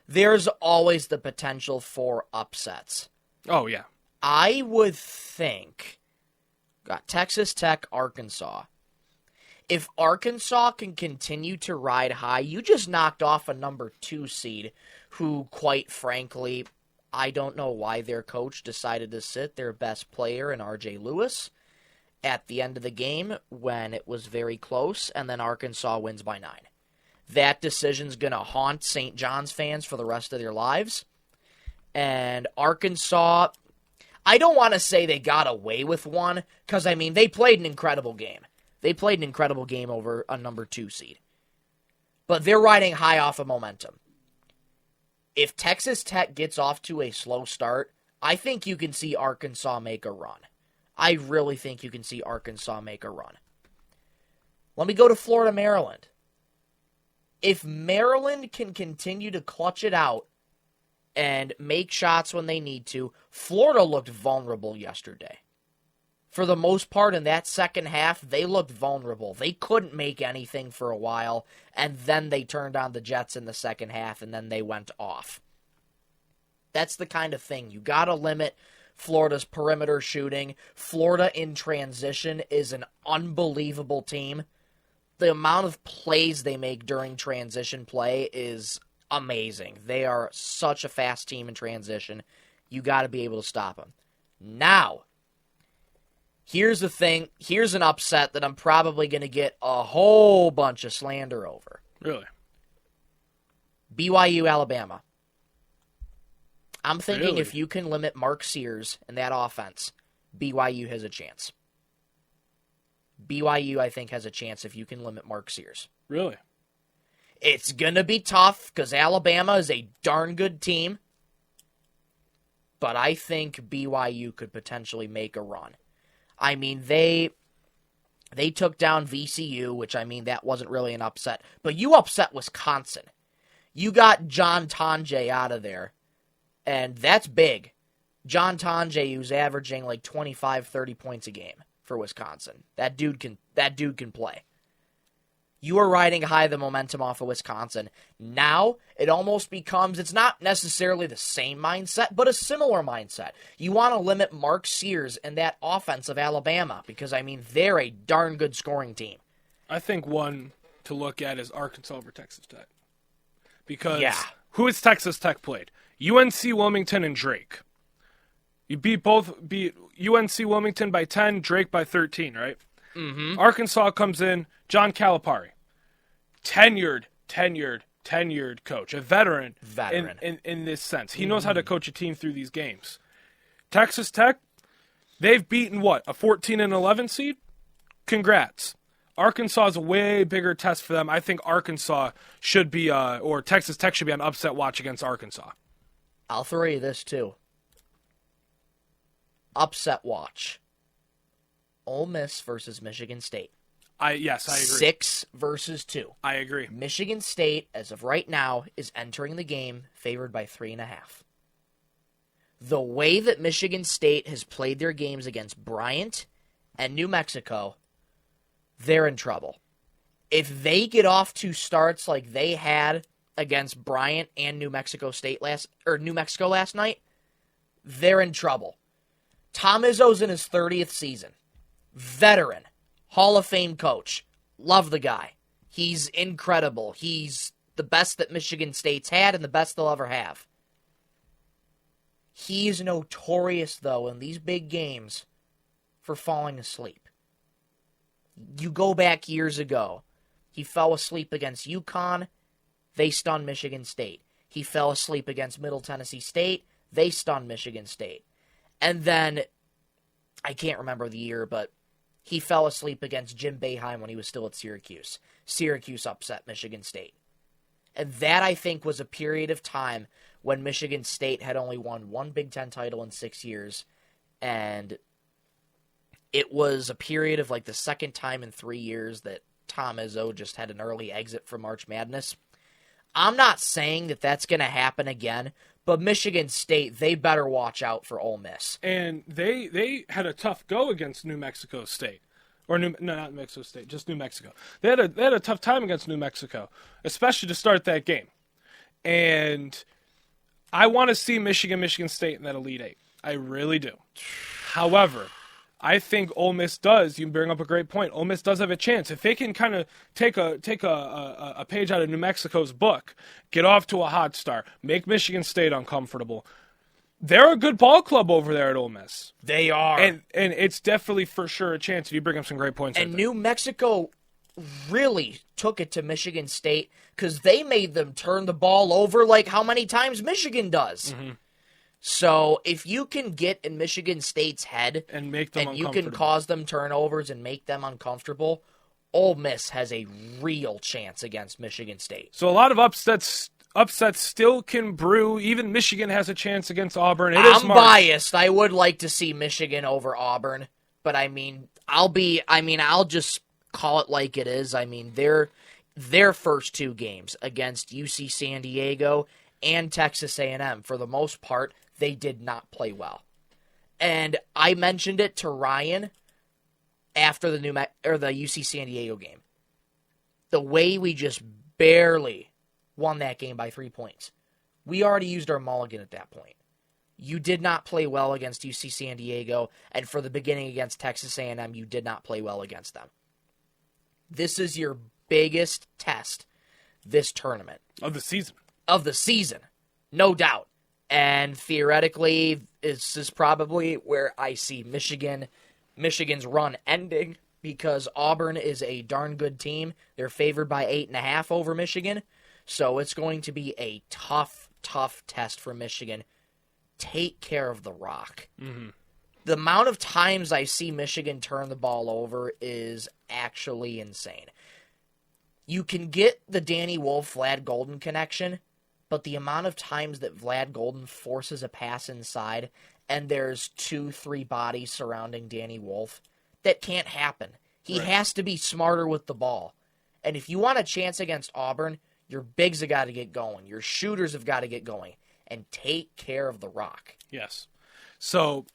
There's always the potential for upsets. Oh, yeah. I would think, got Texas Tech, Arkansas. If Arkansas can continue to ride high, you just knocked off a number 2 seed who, quite frankly, I don't know why their coach decided to sit their best player in R.J. Lewis at the end of the game when it was very close, and then Arkansas wins by 9. That decision's going to haunt St. John's fans for the rest of their lives. And Arkansas, I don't want to say they got away with one, because, they played an incredible game. They played an incredible game over a number 2 seed. But they're riding high off of momentum. If Texas Tech gets off to a slow start, I think you can see Arkansas make a run. I really think you can see Arkansas make a run. Let me go to Florida, Maryland. If Maryland can continue to clutch it out and make shots when they need to, Florida looked vulnerable yesterday. For the most part, in that second half, they looked vulnerable. They couldn't make anything for a while, and then they turned on the Jets in the second half, and then they went off. That's the kind of thing. You got to limit Florida's perimeter shooting. Florida in transition is an unbelievable team. The amount of plays they make during transition play is amazing. They are such a fast team in transition. You got to be able to stop them. Now, here's the thing. Here's an upset that I'm probably going to get a whole bunch of slander over. Really? BYU, Alabama. I'm thinking Really? if you can limit Mark Sears in that offense, BYU has a chance. BYU, I think, has a chance if you can limit Mark Sears. Really? It's going to be tough because Alabama is a darn good team. But I think BYU could potentially make a run. They took down VCU, which, that wasn't really an upset. But you upset Wisconsin. You got John Tonje out of there, and that's big. John Tonje, who's averaging like 25, 30 points a game for Wisconsin. That dude can play. You are riding high the momentum off of Wisconsin. Now, it almost becomes, it's not necessarily the same mindset, but a similar mindset. You want to limit Mark Sears and that offense of Alabama because, they're a darn good scoring team. I think one to look at is Arkansas over Texas Tech. Because who has Texas Tech played? UNC Wilmington and Drake. You beat UNC Wilmington by 10, Drake by 13, right? Mm-hmm. Arkansas comes in, John Calipari. Tenured coach, a veteran. In this sense. He knows how to coach a team through these games. Texas Tech, they've beaten a 14 and 11 seed? Congrats. Arkansas is a way bigger test for them. I think Arkansas should be, or Texas Tech should be on upset watch against Arkansas. I'll throw you this too. Upset watch. Ole Miss versus Michigan State. Yes, I agree. 6 versus 2. I agree. Michigan State, as of right now, is entering the game favored by 3.5. The way that Michigan State has played their games against Bryant and New Mexico, they're in trouble. If they get off to starts like they had against Bryant and New Mexico last night, they're in trouble. Tom Izzo's in his 30th season. Veteran. Hall of Fame coach. Love the guy. He's incredible. He's the best that Michigan State's had and the best they'll ever have. He's notorious, though, in these big games for falling asleep. You go back years ago. He fell asleep against UConn. They stunned Michigan State. He fell asleep against Middle Tennessee State. They stunned Michigan State. And then, I can't remember the year, but he fell asleep against Jim Boeheim when he was still at Syracuse. Syracuse upset Michigan State. And that, I think, was a period of time when Michigan State had only won one Big Ten title in 6 years. And it was a period of like the second time in 3 years that Tom Izzo just had an early exit from March Madness. I'm not saying that that's going to happen again, but Michigan State, they better watch out for Ole Miss. And they had a tough go against New Mexico State. Or not New Mexico State, just New Mexico. They had a tough time against New Mexico, especially to start that game. And I want to see Michigan State in that Elite Eight. I really do. However, I think Ole Miss does. You bring up a great point. Ole Miss does have a chance if they can kind of take a page out of New Mexico's book, get off to a hot start, make Michigan State uncomfortable. They're a good ball club over there at Ole Miss. They are. And it's definitely for sure a chance if you bring up some great points. And New Mexico really took it to Michigan State because they made them turn the ball over like how many times Michigan does. Mm-hmm. So if you can get in Michigan State's head and make them and you can cause them turnovers and make them uncomfortable, Ole Miss has a real chance against Michigan State. So a lot of upsets still can brew. Even Michigan has a chance against Auburn. I'm biased. I would like to see Michigan over Auburn, but I'll just call it like it is. I mean, their first two games against UC San Diego and Texas A&M, for the most part, they did not play well. And I mentioned it to Ryan after the UC San Diego game. The way we just barely won that game by 3 points. We already used our mulligan at that point. You did not play well against UC San Diego, and for the beginning against Texas A&M, you did not play well against them. This is your biggest test this tournament. Of the season. No doubt. And theoretically, this is probably where I see Michigan's run ending, because Auburn is a darn good team. They're favored by 8.5 over Michigan. So it's going to be a tough test for Michigan. Take care of the rock. Mm-hmm. The amount of times I see Michigan turn the ball over is actually insane. You can get the Danny Wolf-Vlad Golden connection, but the amount of times that Vlad Golden forces a pass inside and there's 2-3 bodies surrounding Danny Wolf, that can't happen. He has to be smarter with the ball. And if you want a chance against Auburn, your bigs have got to get going. Your shooters have got to get going. And take care of the rock. Yes. So,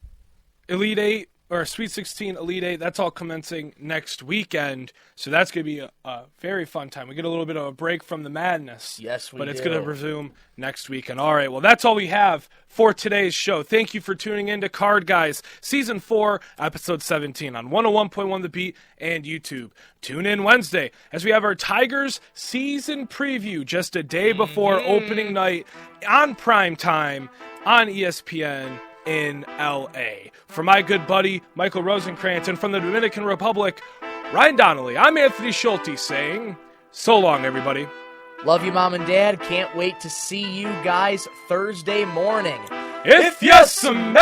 Elite 8, or Sweet 16, Elite 8, that's all commencing next weekend. So that's going to be a very fun time. We get a little bit of a break from the madness. Yes, we do. But it's going to resume next weekend. All right, well, that's all we have for today's show. Thank you for tuning in to Card Guys, Season 4, Episode 17 on 101.1 The Beat and YouTube. Tune in Wednesday as we have our Tigers season preview just a day before opening night on prime time on ESPN in L.A. For my good buddy, Michael Rosenkranz, and from the Dominican Republic, Ryan Donnelly, I'm Anthony Schulte saying, so long, everybody. Love you, Mom and Dad. Can't wait to see you guys Thursday morning. If you smell!